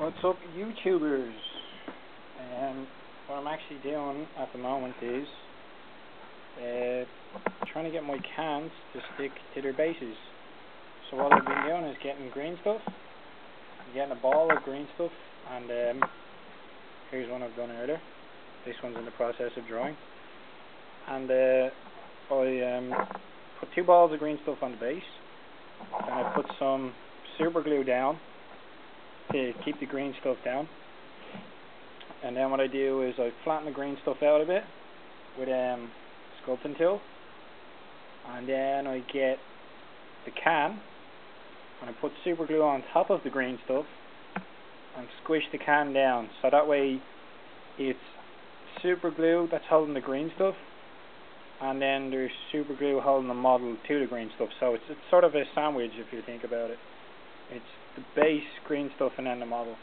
What's up, YouTubers? What I'm actually doing at the moment is trying to get my cans to stick to their bases. So what I've been doing is getting green stuff, getting a ball of green stuff, and here's one I've done earlier. This one's in the process of drying. And I put 2 balls of green stuff on the base, and I put some super glue down to keep the green stuff down. And then what I do is I flatten the green stuff out a bit with a sculpting tool, and then I get the can and I put super glue on top of the green stuff and squish the can down, so that way it's super glue that's holding the green stuff, and then there's super glue holding the model to the green stuff. So it's sort of a sandwich if you think about it. It's the base green stuff and then the model.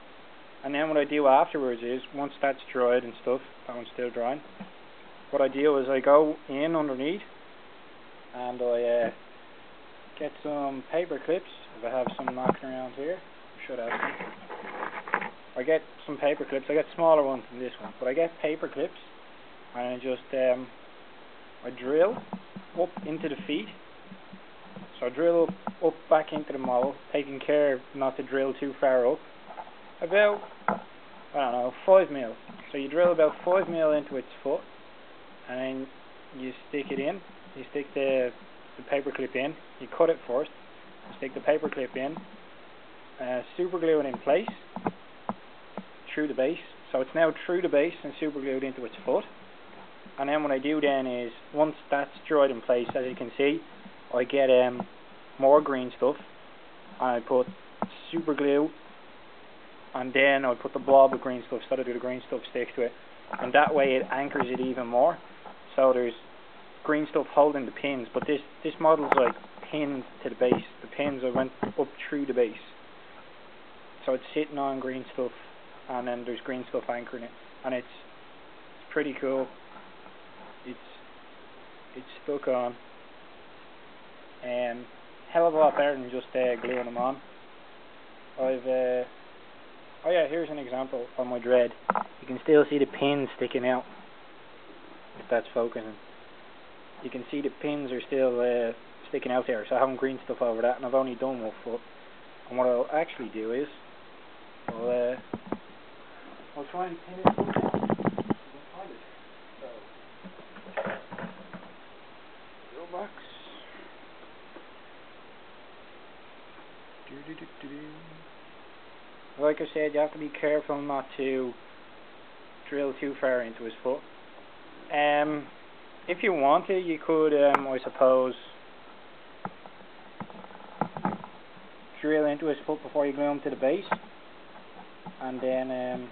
And then what I do afterwards is, once that's dried and stuff, that one's still drying, what I do is I go in underneath and I get some paper clips. If I have some knocking around here, I should have some. I get some paper clips. I get smaller ones than this one, but I get paper clips, and I just I drill up into the feet. So I drill up back into the model, taking care not to drill too far up. About, I don't know, 5 mil. So you drill about 5 mil into its foot, and then you stick it in. You stick the paper clip in. You cut it first. You stick the paper clip in. Super glue it in place through the base. So it's now through the base and super glued into its foot. And then what I do then is, once that's dried in place, as you can see, I get more green stuff, and I put super glue, and then I put the blob of green stuff so that the green stuff sticks to it, and that way it anchors it even more. So there's green stuff holding the pins, but this model's like pinned to the base. The pins went up through the base, so it's sitting on green stuff, and then there's green stuff anchoring it, and it's pretty cool. It's stuck on, and hell of a lot better than just gluing them on. Oh yeah, here's an example on my dread. You can still see the pins sticking out, if that's focusing. You can see the pins are still sticking out there, so I haven't green stuff over that, and I've only done 1 foot. And what I'll actually do is, I'll try and pin it somewhere. You can find it. So, drill box. Like I said, you have to be careful not to drill too far into his foot. If you want to, you could, I suppose, drill into his foot before you glue him to the base, and then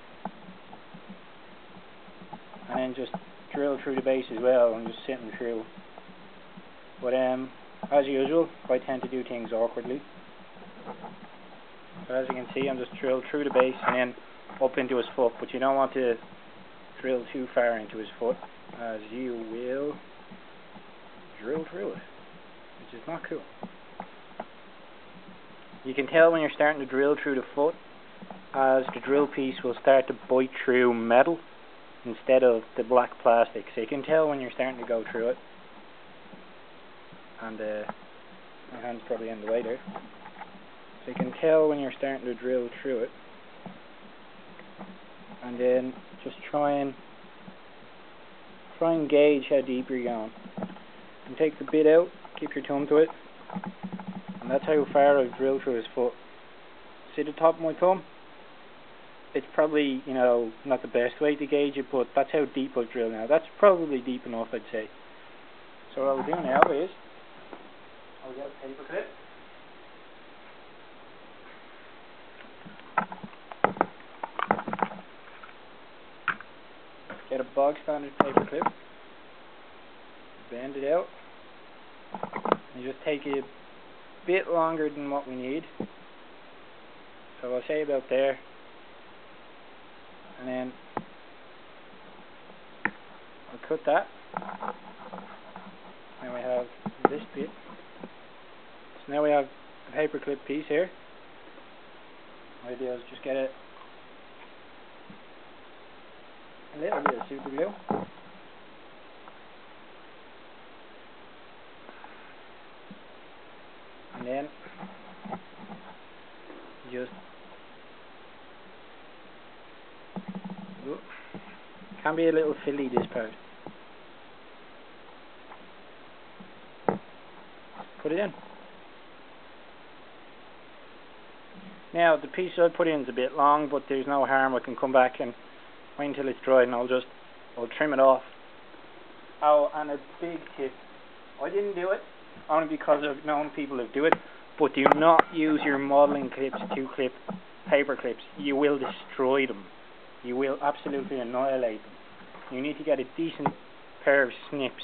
just drill through the base as well, and just sit him through. But as usual, I tend to do things awkwardly. So as you can see, I'm just drilled through the base and then up into his foot, but you don't want to drill too far into his foot, as you will drill through it, which is not cool. You can tell when you're starting to drill through the foot, as the drill piece will start to bite through metal instead of the black plastic, so you can tell when you're starting to go through it. And my hand's probably in the way there. So you can tell when you're starting to drill through it, and then just try and gauge how deep you're going. And take the bit out, keep your thumb to it, and that's how far I've drilled through his foot. See the top of my thumb? It's probably, you know, not the best way to gauge it, but that's how deep I've drilled now. That's probably deep enough, I'd say. So what I'll do now is, I'll get a paper clip. Get a bog standard paper clip, bend it out, and just take it a bit longer than what we need. So I'll say about there, and then I'll cut that. Now we have this bit. So now we have a paper clip piece here. What I do is just get it super glue. And then just can be a little filly, this part. Put it in. Now the piece I put in is a bit long, but there's no harm. I can come back and wait until it's dry, and I'll trim it off. Oh, and a big tip: I didn't do it only because I've known people who do it. But do not use your modeling clips to clip paper clips. You will destroy them. You will absolutely annihilate them. You need to get a decent pair of snips,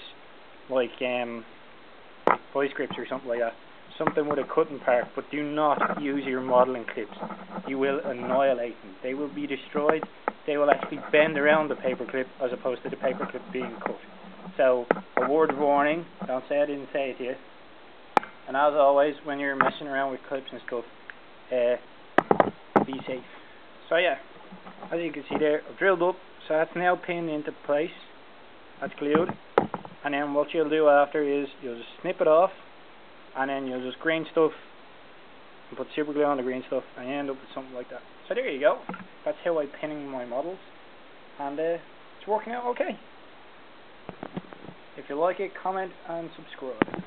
like vice grips or something like that. Something with a cutting part, but do not use your modeling clips. You will annihilate them. They will be destroyed. They will actually bend around the paper clip as opposed to the paper clip being cut. So, a word of warning, don't say I didn't say it to you. And as always, when you're messing around with clips and stuff, be safe. So yeah, as you can see there, I've drilled up, so that's now pinned into place. That's glued. And then what you'll do after is you'll just snip it off, and then you'll just green stuff and put super glue on the green stuff, and you end up with something like that. So there you go. That's how I'm pinning my models, and it's working out okay. If you like it, comment and subscribe.